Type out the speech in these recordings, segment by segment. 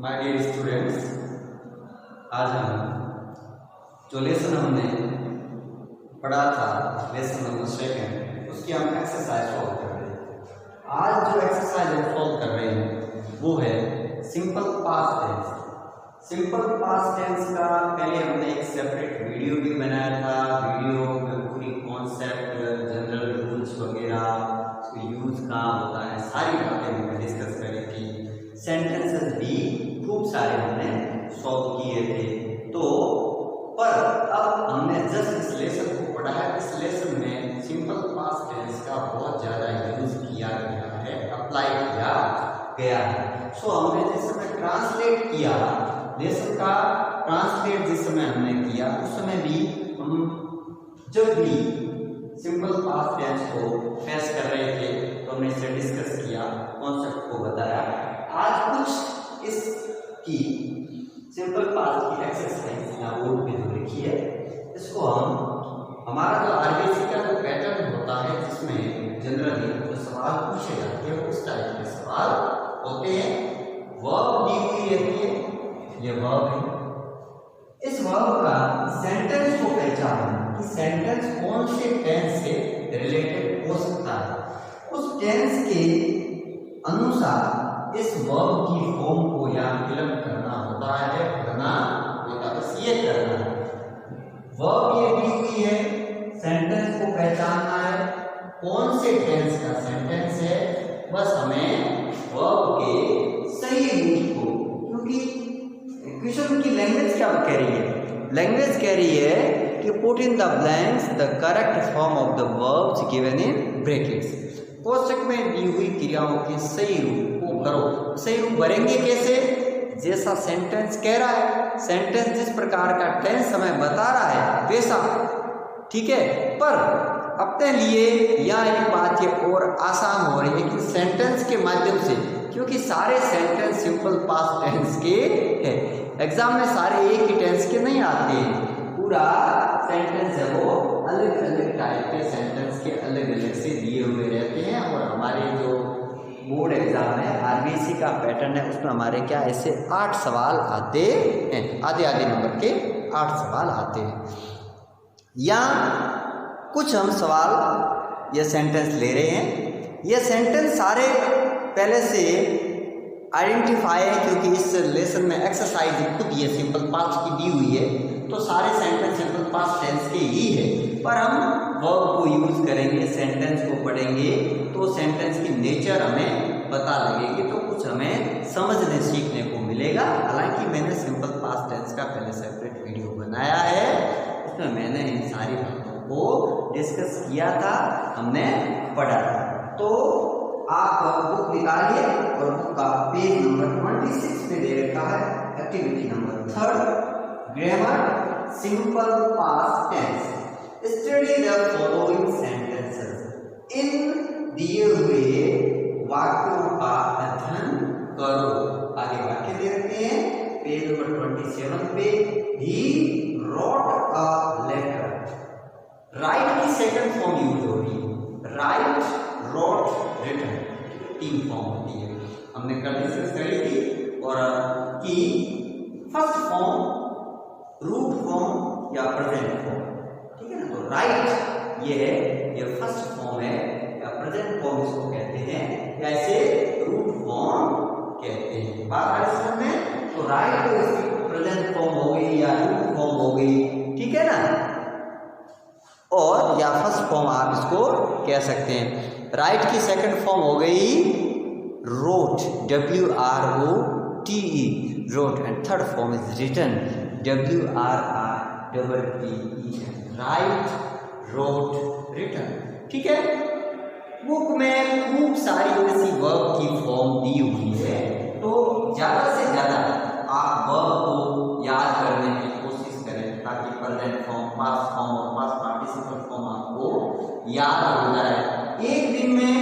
My dear students, आज हम जो लेसन हमने पढ़ा था लेसन नंबर 2 उसकी हम एक्सरसाइज सॉल्व कर रहे हैं। आज जो एक्सरसाइज हम सॉल्व कर रहे हैं वो है simple past tense. Simple past tense का पहले हमने एक सेपरेट वीडियो भी बनाया था। वीडियो में पूरी कॉन्सेप्ट, जनरल रूल्स वगैरह, उसका यूज कहाँ होता है, सारी बातें हमने डिस्कस करी थी। सेंटेंसेस भी खूब सारे हमने सॉल्व किए थे। तो पर अब हमने जस्ट इस लेसन को पढ़ा है। इस लेसन में सिंपल पास्ट टेंस का बहुत ज़्यादा यूज किया गया है, अप्लाई किया गया है। सो हमने जिस समय ट्रांसलेट किया लेसन का, ट्रांसलेट जिस समय हमने किया उस समय भी हम जब भी सिंपल पास्ट टेंस को फेस कर रहे थे तो हमने इसे डिस्कस किया, कॉन्सेप्ट को बताया। आज कुछ इसकी सिंपल पास्ट की एक्सरसाइज यहाँ बोर्ड पे जो लिखी है इसको हम हमारा जो आरबीसी का जो पैटर्न होता है जिसमें जनरली जो सवाल पूछे जाते हैं उस टाइप के सवाल होते हैं। वर्ब दी हुई रहती है, ये वर्ब है। इस वर्ब का सेंटेंस को पहचानना कि सेंटेंस कौन से टेंस से रिलेटेड हो सकता है, उस टेंस के अनुसार इस वर्ब की फॉर्म को यहाँ फिल करना होता है, करना होता है, बस ये करना है। वर्ब ये दी हुई है, सेंटेंस को पहचानना है कौन से टेंस का सेंटेंस है, बस हमें वर्ब के सही यूज को, क्योंकि क्वेश्चन की लैंग्वेज क्या कह रही है, लैंग्वेज कह रही है कि put in the blanks the correct form of the verbs given in brackets. कोष्टक में दी हुई क्रियाओं के सही रूप को भरो। सही रूप भरेंगे कैसे? जैसा सेंटेंस कह रहा है, सेंटेंस जिस प्रकार का टेंस हमें बता रहा है वैसा, ठीक है। पर अपने लिए यहाँ एक बात ये और आसान हो रही है कि सेंटेंस के माध्यम से, क्योंकि सारे सेंटेंस सिंपल पास्ट टेंस के है, एग्जाम में सारे एक ही टेंस के नहीं आते हैं। पूरा सेंटेंस है वो अलग अलग टाइप के सेंटेंस के अलग अलग से दिए हुए रहते हैं। और हमारे जो बोर्ड एग्जाम है आरबीसी का पैटर्न है उसमें हमारे क्या ऐसे 8 सवाल आते हैं, आधे आधे नंबर के 8 सवाल आते हैं। या कुछ हम सवाल ये सेंटेंस ले रहे हैं, ये सेंटेंस सारे पहले से आइडेंटिफाई है क्योंकि इस लेसन में एक्सरसाइज खुद ये सिंपल पास्ट की दी हुई है, तो सारे सेंटेंस सिंपल पास्ट टेंस के ही है। पर हम वर्ब को यूज करेंगे, सेंटेंस को पढ़ेंगे तो सेंटेंस की नेचर हमें पता लगेगी, तो कुछ हमें समझने सीखने को मिलेगा। हालांकि मैंने सिंपल पास्ट टेंस का पहले सेपरेट वीडियो बनाया है, उसमें मैंने इन सारी बातों को डिस्कस किया था, हमने पढ़ा था। तो आप बुक निकालिए और बुक का पेज नंबर 26 पे दे रखा है activity number 3 grammar simple past tense. Study the following sentences. इन दिए हुए वाक्यों का अध्ययन करो। आगे वाक्य दे रखे हैं पेज नंबर 27 पे। He wrote a letter. Write की सेकंड फॉर्म यूज हो रही है, राइट, रोट, रिटन, 3 फॉर्म होती है। हमने कल डिस्कस करी थी। और कि फर्स्ट फॉर्म रूट फॉर्म या प्रेजेंट फॉर्म, ठीक है ना। तो राइट ये है, ये फर्स्ट फॉर्म है, या प्रेजेंट फॉर्म इसको कहते हैं, या इसे रूट फॉर्म कहते हैं। बात आ रही समझ में? तो राइट तो इसकी प्रेजेंट फॉर्म हो गई या रूट फॉर्म हो गई, ठीक है ना। और या फर्स्ट फॉर्म आप इसको कह सकते हैं। राइट की सेकंड फॉर्म हो गई wrote, WROTE, wrote, and third form is written, WRITTEN, write, wrote, written, ठीक है। बुक में खूब सारी ऐसी वर्ब की फॉर्म दी हुई है, तो ज़्यादा से ज़्यादा आप वर्ब को याद करने की कोशिश करें ताकि प्रेजेंट फॉर्म, पास्ट फॉर्म और पास्ट पार्टिसिपल फॉर्म आपको याद हो जाए। एक दिन में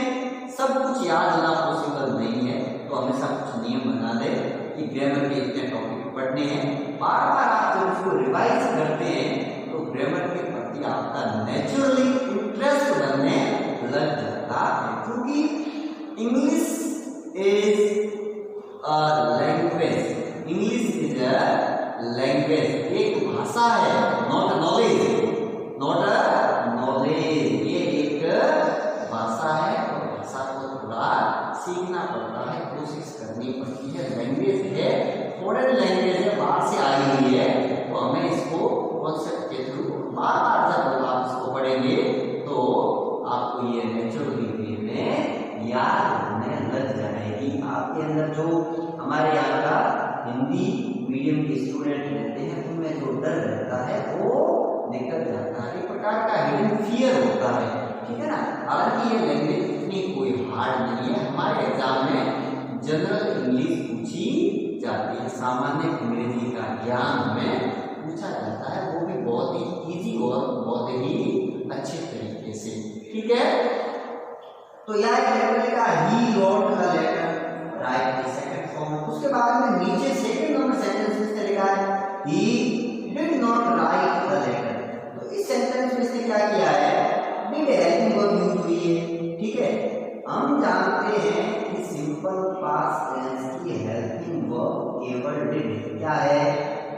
सब कुछ याद होना पॉसिबल नहीं है, तो हमेशा कुछ नियम बना दे कि ग्रामर के इतने टॉपिक पढ़ने हैं। बार बार आप जब इसको रिवाइज करते हैं तो ग्रामर के प्रति आपका नेचुरली इंटरेस्ट बनने लग जाता है, क्योंकि English is a language English is a language, एक भाषा है, नॉट नॉलेज, नॉट नॉलेज, ये एक भाषा है और भाषा को थोड़ा सीखना पड़ता है, कोशिश करनी पड़ती है। लैंग्वेज है, फॉरेन लैंग्वेज है, बाहर से आई हुई है, तो हमें इसको कॉन्सेप्ट के थ्रू बार बार जब आप इसको पढ़ेंगे तो आपको ये नेचुरली वे में याद होने लग जाएगी। आपके अंदर जो हमारे यहाँ का हिंदी मीडियम के स्टूडेंट रहते हैं उनमें जो डर रहता है वो निकल जाता है, एक प्रकार का हिडन फियर होता है, ठीक है ना। हालांकि ये लैंग्वेज इतनी कोई हार्ड नहीं है, हमारे एग्जाम में जनरल इंग्लिश पूछी जाती है, सामान्य अंग्रेजी का ज्ञान हमें पूछा जाता है, वो भी बहुत ही इजी और बहुत ही अच्छे तरीके से, ठीक है। तो यह लिखा he wrote a letter, write the second form. उसके बाद में नीचे सेकंड नंबर सेंटेंस में लिखा है he did not write the letter. तो इस सेंटेंस में इसने क्या किया है, डिड हेल्पिंग वर्ब यूज हुई है, ठीक है। हम जानते हैं कि सिंपल पास्ट टेंस की हेल्पिंग वर्ब केवल डिड है, क्या है,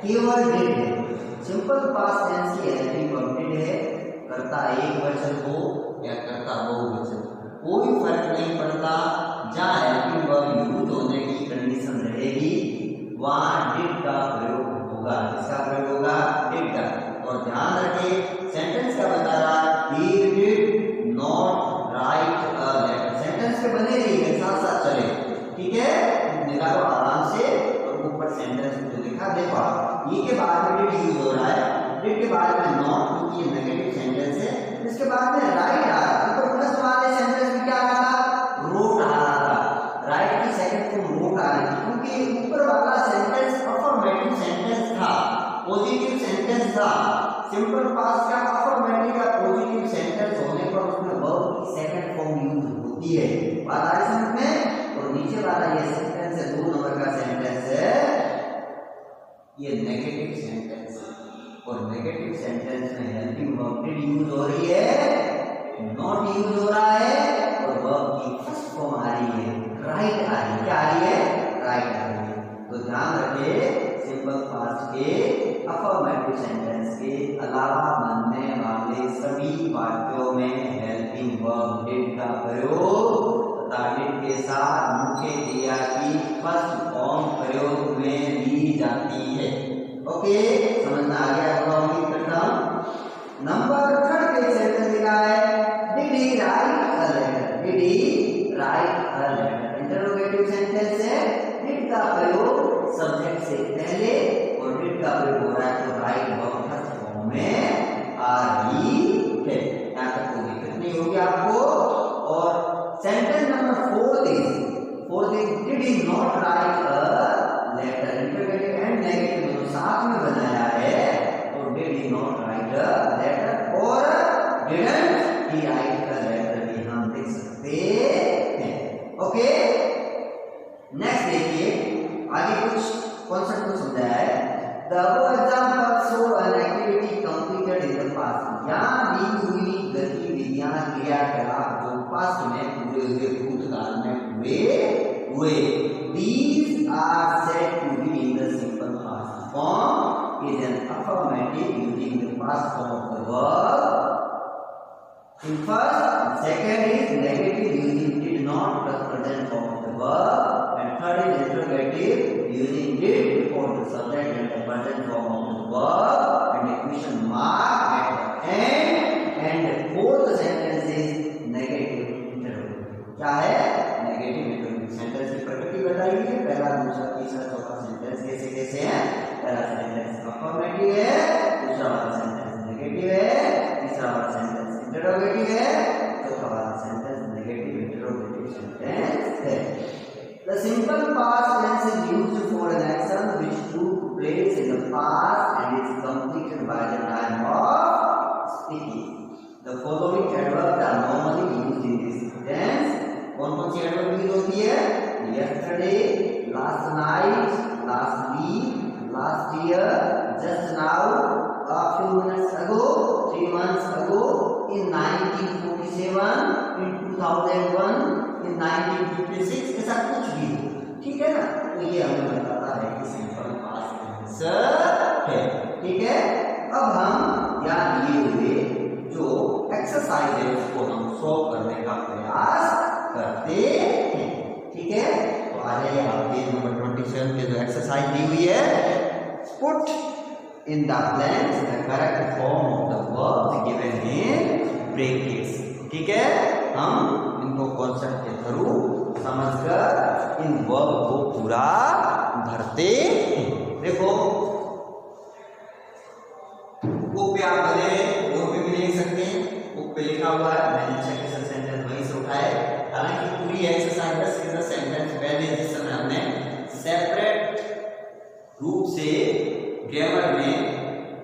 केवल डिड है। सिंपल पास्ट टेंस की हेल्पिंग वर्ब डिड है, कर्ता एक वचन हो या कर्ता बहुवचन कोई फर्क नहीं पड़ता, जहाँ हेल्पिंग वर्ब यूज होने की कंडीशन रहेगी वहाँ डिड का प्रयोग होगा, किसका प्रयोग होगा, डिड का। और ध्यान रखिए सेंटेंस क्या बता रहा है, he did not write a letter, sentence के बने रहिए, साथ साथ चले, ठीक है। निकालो आराम से और ऊपर सेंटेंस जो लिखा देखो आप, ये के बाद में डिड यूज हो रहा है, डिड के बाद में नॉट क्योंकि ये नेगेटिव सेंटेंस है, इसके बाद में राइट आ रहा है, तो प्लस वाले सेंटेंस में क्या आ रहा था, रोट आ रहा था, राइट की सेकंड फॉर्म रोट आ रही थी, क्योंकि ऊपर वाला सेंटेंस अफर्मेटिव सेंटेंस था, पॉजिटिव सेंटेंस था। सिंपल पास्ट का अफर्मेटिव या पॉजिटिव सेंटेंस होने पर उसमें वर्ब की सेकंड फॉर्म यूज होती है, बात आई समझ में। और नीचे वाला ये सेंटेंस है, 2 नंबर का सेंटेंस है, ये नेगेटिव सेंटेंस है, और नेगेटिव सेंटेंस में हेल्पिंग वर्ब डिड यूज हो रही है, नॉट यूज हो रहा है, और वर्ब की फर्स्ट फॉर्म आ रही है, राइट आ रही है, क्या आ रही है, राइट आ रही है। तो ध्यान रखिए सिंपल पास्ट के अफर्मेटिव सेंटेंस के अलावा बनने वाले सभी वाक्यों में हेल्पिंग वर्ब डिड का प्रयोग तथा डिड के साथ मुख्य क्रिया की फर्स्ट फॉर्म प्रयोग में ली जाती है। ओके, समझ में आ गया होगा, उम्मीद करता हूं। नंबर 3 पे सेंटेंस लिखा है did he write a letter, did he write a letter, interrogative sentence है, डिड का प्रयोग सब्जेक्ट से पहले और डिड का प्रयोग हो रहा है तो राइट वर्ब फर्स्ट फॉर्म में आ रही है, यहाँ तक कोई दिक्कत नहीं होगी आपको। और sentence number 4 is did he not write a letter, interrogative and negative साथ में बनाया है, तो did he not write a letter और didn't he write a letter भी हम लिख सकते हैं। ओके, नेक्स्ट देखिए आगे कुछ कॉन्सेप्ट को समझाया है। The above example show an activity completed in the past, यहाँ दी हुई गतिविधियां क्रियाकलाप जो पास्ट में पूरे हुए, भूतकाल में हुए। These are said to be in the simple past form, is an affirmative using the past form of the verb in first, second is negative using did not plus present form of the verb, and third is interrogative using did for the subject and the present form of the verb, and a question mark at the end, and fourth sentence is negative interrogative. क्या है, negative interrogative sentence की प्रकृति बताई गई है, पहला दूसरा तीसरा चौथा सेंटेंस कैसे कैसे है, पहला सेंटेंस अफर्मेटिव है, दूसरा वाला सेंटेंस नेगेटिव है, तीसरा वाला सेंटेंस इंटरोगेटिव है, चौथा वाला सेंटेंस नेगेटिव इंटरोगेटिव सेंटेंस है। The simple past tense is used for an action which took place in the past and is completed by the time of speaking. The following adverbs are normally used in this tense. कौन कौन सी adverb use होती है, yesterday, last night, last week, last year, just now, a few minutes ago, 3 months ago, in 1947, in 2001, in 1956, ऐसा कुछ भी, ठीक है ना। तो ये हमें बताता है कि सिंपल आंसर है। ठीक है, अब हम यहाँ दिए हुए जो एक्सरसाइज है उसको हम सॉल्व करने का प्रयास करते हैं। ठीक है, तो आ जाइए आप पेज नंबर 27 पे जो एक्सरसाइज दी हुई है, put in the blanks the correct form of the verbs given in brackets. ठीक है, हम इनको कॉन्सेप्ट के थ्रू समझकर इन वर्ब को पूरा भरते हैं। देखो बुक पे आप भले बोर्ड पे भी लिख सकते हैं, बुक पे लिखा हुआ है, मैंने सेकंड सेंटेंस वहीं से उठाया। हालांकि पूरी एक्सरसाइज 10 के 10 सेंटेंस पहले जिस समय हमने सेपरेट रूप से ग्रामर में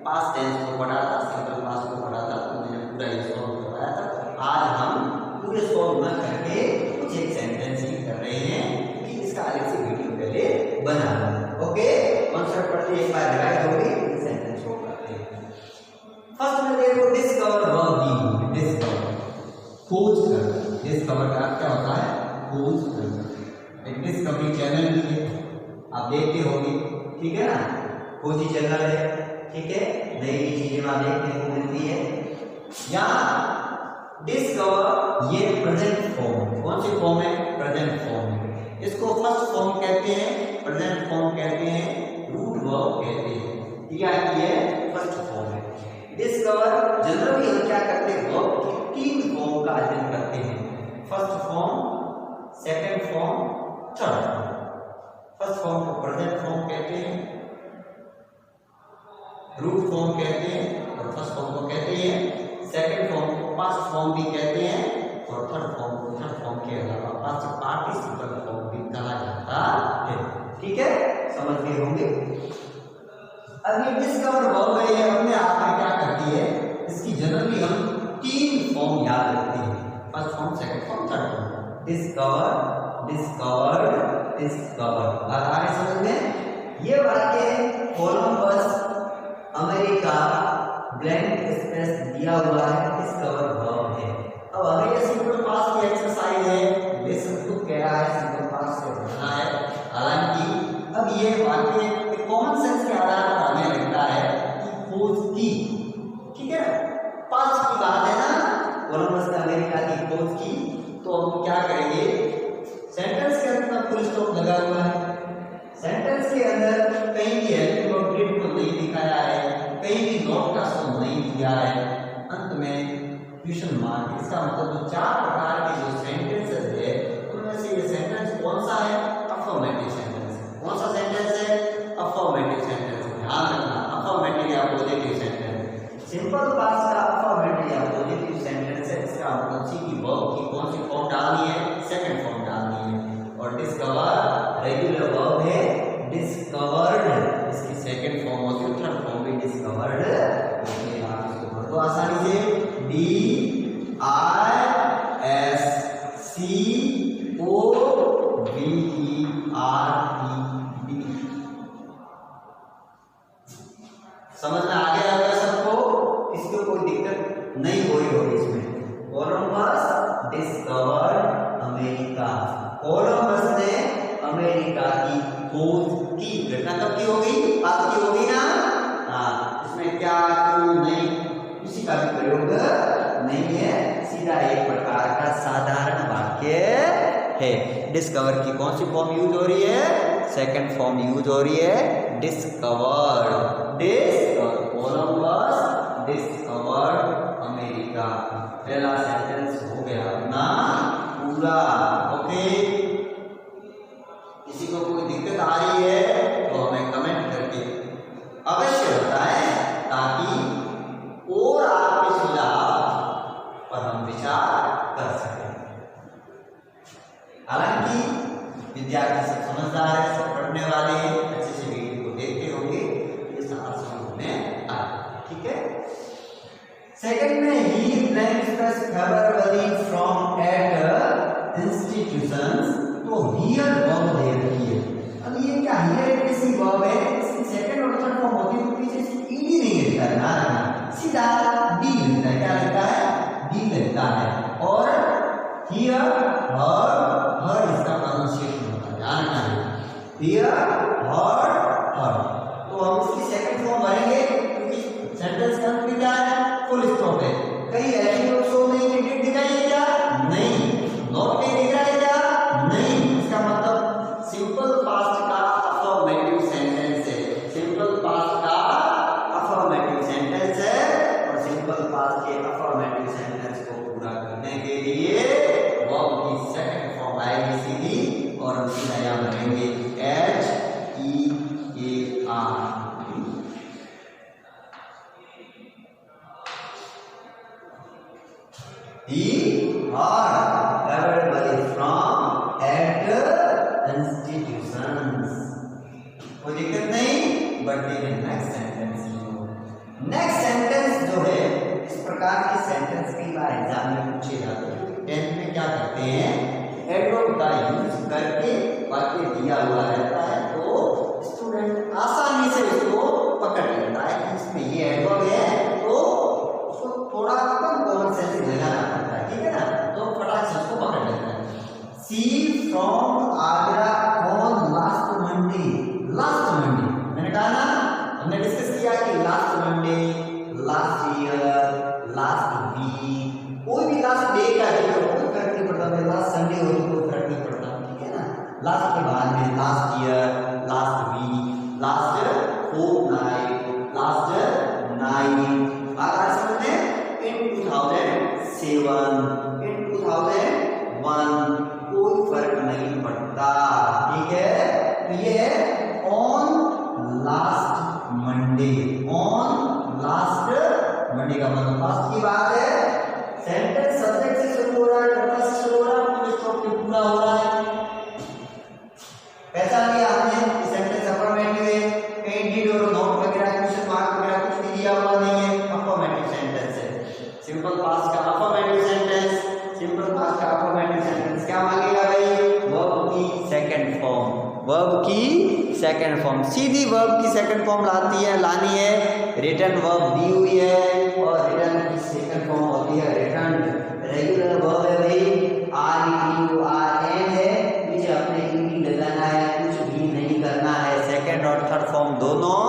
पास्ट टेंस को पढ़ा था, सिंपल पास्ट को पढ़ा था, तो मैंने पूरा ये सॉल्व करवाया था। आज हम पूरे सॉल्व न करके कुछ एक सेंटेंस ही कर रहे हैं कि इसका अलग से वीडियो पहले बना है। ओके, कॉन्सेप्ट पढ़ते एक बार रिवाइज हो गई, सेंटेंस सॉल्व करते हैं। फर्स्ट में देखो डिस्कवर वर्ब दी, डिस्कवर खोज कर। डिस्कवर का क्या होता है? खोज करना। एक डिस्कवरी चैनल भी है, आप देखते होंगे, ठीक है ना, खोजी चैनल है। ठीक है, नई नई चीजें वहां देखने को मिलती है। यहाँ डिस्कवर ये प्रेजेंट फॉर्म, कौन सी फॉर्म है? प्रेजेंट फॉर्म है। इसको फर्स्ट फॉर्म कहते हैं, प्रेजेंट फॉर्म कहते हैं, रूट वर्ब कहते हैं। ठीक है, ये फर्स्ट फॉर्म है। डिस्कवर जनरली हम क्या करते हैं? वर्ब की 3 फॉर्म का अध्ययन करते हैं, first form, second form, third form. First form को प्रेजेंट फॉर्म कहते हैं, रूट फॉर्म कहते हैं, और फर्स्ट फॉर्म को कहते हैं, सेकंड फॉर्म को पास्ट फॉर्म भी कहते हैं, और थर्ड फॉर्म को थर्ड फॉर्म के अलावा पास्ट पार्टिसिपल फॉर्म भी कहा जाता है। ठीक है, समझ गए होंगे। अब ये डिस्कवर वर्ब है, ये अपने आप में क्या करती है? इसकी जनरली हम 3 फॉर्म याद रखते हैं, first form, second form, third form. Discover, discovered, discover. बात आ रही समझ में? ये वाक्य कोलंबस अमेरिका ब्लैंक स्पेस दिया हुआ है, डिस्कवर वर्ब है। अब हमें ये सिंपल पास्ट की एक्सरसाइज है, लेसन 2 कह रहा है सिंपल पास्ट से भरना है। हालांकि अब ये वाक्य कॉमन सेंस के आधार पर हमें लगता है कि खोज की। ठीक है, पास्ट की बात है ना, कोलंबस ने अमेरिका की खोज की, तो हम क्या करेंगे? सेंटेंस के अंदर फुल स्टॉप लगा हुआ है, सेंटेंस के अंदर कहीं भी हेल्पिंग और ग्रिड को नहीं दिखाया है, कहीं भी नोट का शो नहीं दिया है, अंत में क्वेश्चन मार्क। इसका मतलब जो 4 प्रकार के जो सेंटेंसेस है उनमें से ये सेंटेंस कौन सा है? अफर्मेटिव सेंटेंस है। कौन सा सेंटेंस है? Affirmative sentence. ध्यान रखना, अफर्मेटिव या पॉजिटिव सेंटेंस। सिंपल पास्ट का अफर्मेटिव या पॉजिटिव सेंटेंस है, इसका मतलब सी की वर्ब की कौन सी फॉर्म डालनी है? सेकंड फॉर्म डालनी है। और डिस्कवर रेगुलर वर्ब है, डिस्कवर्ड इसकी सेकंड फॉर्म होती है, थर्ड फॉर्म भी डिस्कवर्ड होती है। आप इसको भर दो आसानी से, DISCOVERB। समझ में आ गया होगा सबको? इसको कोई दिक्कत नहीं हो रही होगी इसमें। कोलंबस डिस्कवर्ड अमेरिका, कोलंबस ने अमेरिका की खोज की। घटना कब की होगी? बात की होगी ना। हाँ, इसमें क्या, क्यों, नहीं, किसी का भी प्रयोग नहीं है, सीधा एक प्रकार का साधारण वाक्य है। डिस्कवर की कौन सी फॉर्म यूज हो रही है? सेकंड फॉर्म यूज हो रही है, डिस्कवर्ड। Columbus discovered America. पहला सेंटेंस हो गया अपना पूरा। ओके, किसी को कोई दिक्कत आ रही है तो हमें कमेंट करके अवश्य बताएं, ताकि और आपके सुझाव पर हम विचार कर सकें। हालांकि विद्यार्थी सब समझदार है, सब पढ़ने वाले हैं, अच्छे से वीडियो को देखते होंगे, ये सारा समझ में आ। ठीक है, सेकंड में ही blank space favourably from at institutions, तो हियर वर्ब दे रखी है। अब ये क्या हियर किसी वर्ब है, इसकी सेकंड और थर्ड फॉर्म होती है, तो पीछे से ईडी नहीं लिखता है ना, सीधा डी लिखता है। क्या लिखता है? डी लिखता है। और हियर हर इसका प्रोनाउंसिएशन होता है, ध्यान रखना। हियर हर, तो हम He heard everybody from at institutions. कोई दिक्कत नहीं, बट ये नेक्स्ट सेंटेंस नेक्स्ट सेंटेंस जो है इस प्रकार के सेंटेंस कई बार एग्जाम में पूछे जाते हैं। 10th में क्या करते हैं, एडवर्ब का यूज करके वाक्य दिया हुआ रहता है तो स्टूडेंट आसानी से उसको पकड़ लेता है कि इसमें ये एडवर्ब है, तो उसको थोड़ा कम कॉमन सेंस लगाना पड़ता है, ठीक है ना, तो फटाक से उसको पकड़ लेता है। She from Agra on last Monday. Last Monday मैंने कहा ना, हमने डिस्कस किया कि last Monday, last year, last week, कोई भी लास्ट डे का जिक्र हो कोई फर्क नहीं पड़ता, लास्ट संडे हो तो कोई फर्क नहीं पड़ता, ठीक है ना। लास्ट के बाद में last year, last week, last fortnight, last night, आगे समझते हैं इन 2007, इन 2001, कोई फर्क नहीं पड़ता, ठीक है। तो ये on last Monday, on last Monday का मतलब पास्ट की बात है। सेंटेंस सब्जेक्ट से शुरू हो रहा है, कर्ता से शुरू हो रहा है, पूरे स्टॉप पे पूरा हो रहा है। पहचान लिया आपने सेंटेंस अफर्मेटिव है, कहीं डिड और नॉट वगैरह क्वेश्चन मार्क वगैरह कुछ भी दिया हुआ नहीं है, अफर्मेटिव सेंटेंस है। सिंपल पास्ट का अफर्मेटिव सेंटेंस, सिंपल पास्ट का अफर्मेटिव सेंटेंस क्या मांगेगा भाई, वर्ब की सेकंड फॉर्म, वर्ब की सेकंड फॉर्म, सीधी वर्ब की सेकंड फॉर्म लानी है, रिटर्न वर्ब दी हुई है और रिटर्न की सेकंड फॉर्म होती है रिटर्न। रेगुलर वर्ब है भाई, R E U R N है, पीछे अपने ई लगाना है, कुछ भी नहीं करना है। सेकंड और थर्ड फॉर्म दोनों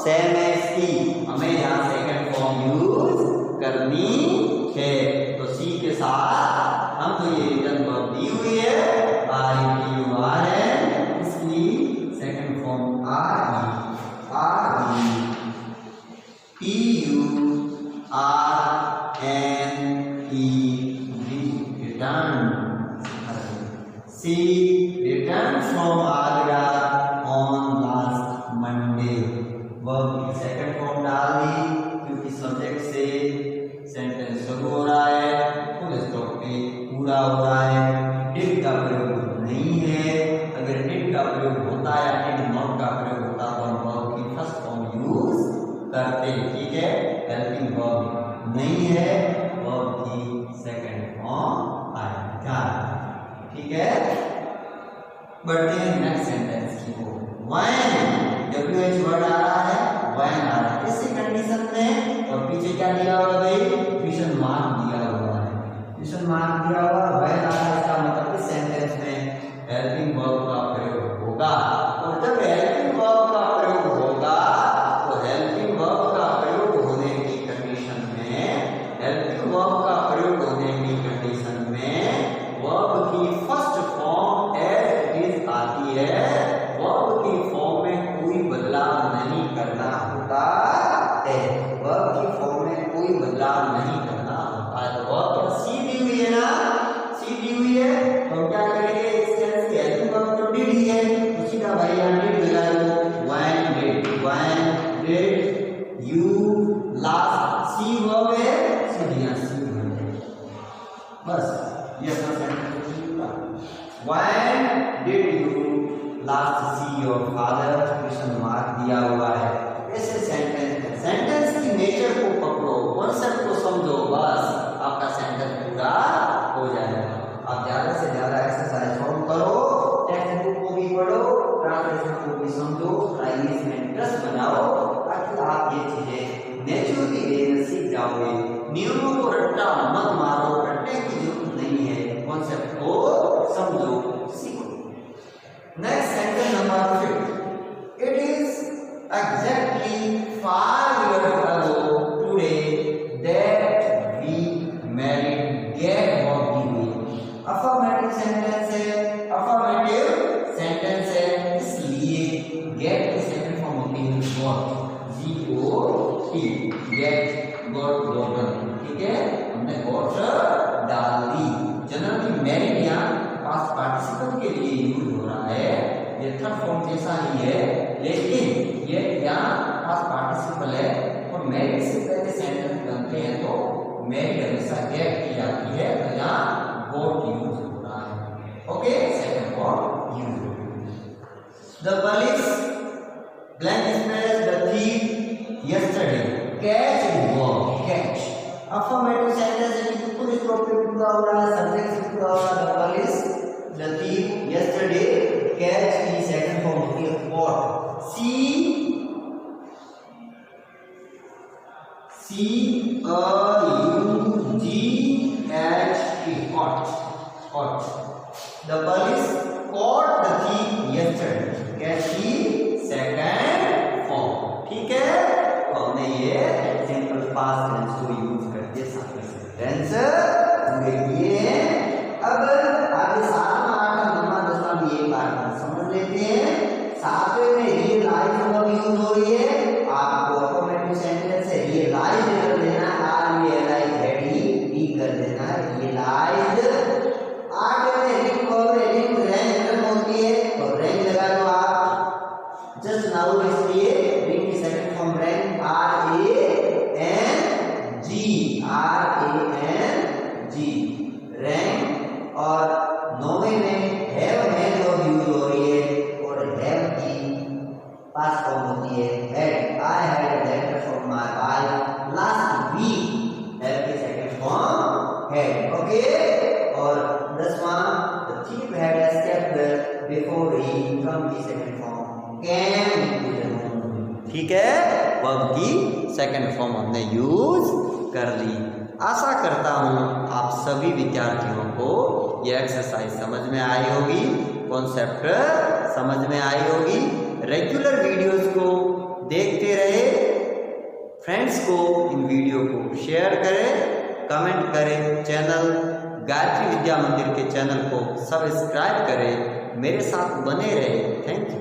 सेम है इसकी, हमें यहाँ सेकंड फॉर्म यूज करनी है। तो सी के साथ हम तो ये रिटर्न वर्ब दी हुई है R E U R N, इसकी second form R E P U R N E D, return. She return from Agra on last Monday, verb की सेकंड फॉर्म डाल दी क्योंकि सब्जेक्ट से सेंटेंस शुरू हो रहा है, फुल स्टॉप पे पूरा हो रहा है। डिड का प्रयोग नहीं है, अगर डिड का प्रयोग होता या डिड नॉट का प्रयोग होता तो हम वर्ब की फर्स्ट फॉर्म यूज करते, ठीक है। हेल्पिंग वर्ब नहीं है, वर्ब की सेकंड फॉर्म आएगा, ठीक है। बढ़ते हैं नेक्स्ट सेंटेंस की ओर। व्हेन WH वर्ड आ रहा है, व्हेन आ रहा है, इसी कंडीशन में और पीछे क्या दिया हुआ भाई, क्वेश्चन मार्क दिया हुआ है, क्वेश्चन मार्क दिया हुआ व्हेन आ रहा है, इसका मतलब इस सेंटेंस में हेल्पिंग वर्ब का प्रयोग होगा। और जब हेल्पिंग वर्ब का प्रयोग होगा तो हेल्पिंग वर्ब का प्रयोग होने की कंडीशन में, हेल्पिंग वर्ब का प्रयोग होने की कंडीशन में वर्ब की first form as it is आती है, वर्ब की फॉर्म में कोई बदलाव नहीं करना होता है, वर्ब की फॉर्म में कोई बदलाव नहीं करना होता है। तो वर्ब सी दी हुई है ना, सी दी हुई है तो क्या करेंगे, इस सेंस की हेल्पिंग वर्ब तो डिड ही है, उसी का भाई यहाँ डिड लगा दो, when did you, last see verb है, सीधी यहाँ सी वर्ब है, बस ये अपना सेंटेंस पूरा। When did you last see your father, question mark दिया हुआ है। ऐसे सेंटेंस की नेचर को पकड़ो, कॉन्सेप्ट को समझो, बस आपका सेंटेंस पूरा हो जाएगा। आप ज्यादा से ज्यादा एक्सरसाइज सॉल्व करो, टेक्स्ट बुक को भी पढ़ो, ट्रांसलेशन को भी समझो, इंग्लिश में इंटरेस्ट बनाओ, ताकि आप ये चीजें नेचुरली वे में सीख जाओगे। नियमों को रट्टा मत मारो, रटने की जरूरत नहीं है, कॉन्सेप्ट को समझो, सीखो। Next sentence number 5, it is exactly 5 years ago today that we married, get verb दी हुई है, अफर्मेटिव सेंटेंस है, अफर्मेटिव सेंटेंस है, इसलिए गेट की सेकंड फॉर्म होती है got, GOT, get got gotten, ठीक है, हमने गॉट डाल दी। जनरली मैरिड यहाँ पास्ट पार्टिसिपल के लिए यूज हो रहा है, ये थर्ड फॉर्म जैसा ही है, लेकिन ये यहाँ पास्ट पार्टिसिपल है और मैरिड से पहले सेंटेंस बनते हैं तो मैरिड हमेशा गेट की जाती है तो यहाँ गॉट यूज हो रहा है। ओके, सेकंड फॉर्म यूज हो रही है। The police blank space the thief yesterday catch walk catch. Affirmative sentence है कि पुलिस को पूरा हो रहा है, सब्जेक्ट से पूरा हो रहा है। The police the thief yesterday catch की सेकंड फॉर्म होती है cot. C-A-U-G-H-T caught. Caught. The police caught the thief yesterday. Catch की second form. ठीक है, तो हमने ये सिंपल पास्ट टेंस को यूज करके सारे सेंटेंस देखिए। अब आगे 7वां 8वां 9वां 10वां भी एक बार समझ लेते हैं। 7वें में रियलाइज वर्ब यूज हो रही है। आपको ऑटोमेटिक सेंटेंस से रियलाइज कर देना, आर रियलाइज हेड ही कर देना है रियलाइज। 8वें में रिकवरिंग रैंक होती है तो रैंक लगा दो आप जस्ट नाउ, इसलिए रिंग की second form rang R A N G rang. और 9वें में हैव वर्ब यूज हो रही है और हैव की पास्ट फॉर्म होती है had. I had a letter from my wife last week, have की सेकंड फॉर्म हैड। ओके, और 10वां the thief had escaped before he from की सेकंड फॉर्म कैन। ठीक है, वर्ब की सेकंड फॉर्म हमने यूज कर ली। आशा करता हूं आप सभी विद्यार्थियों को यह एक्सरसाइज समझ में आई होगी, कॉन्सेप्ट समझ में आई होगी। रेगुलर वीडियोस को देखते रहे, फ्रेंड्स को इन वीडियो को शेयर करें, कमेंट करें, चैनल गायत्री विद्या मंदिर के चैनल को सब्सक्राइब करें, मेरे साथ बने रहे। Thank you.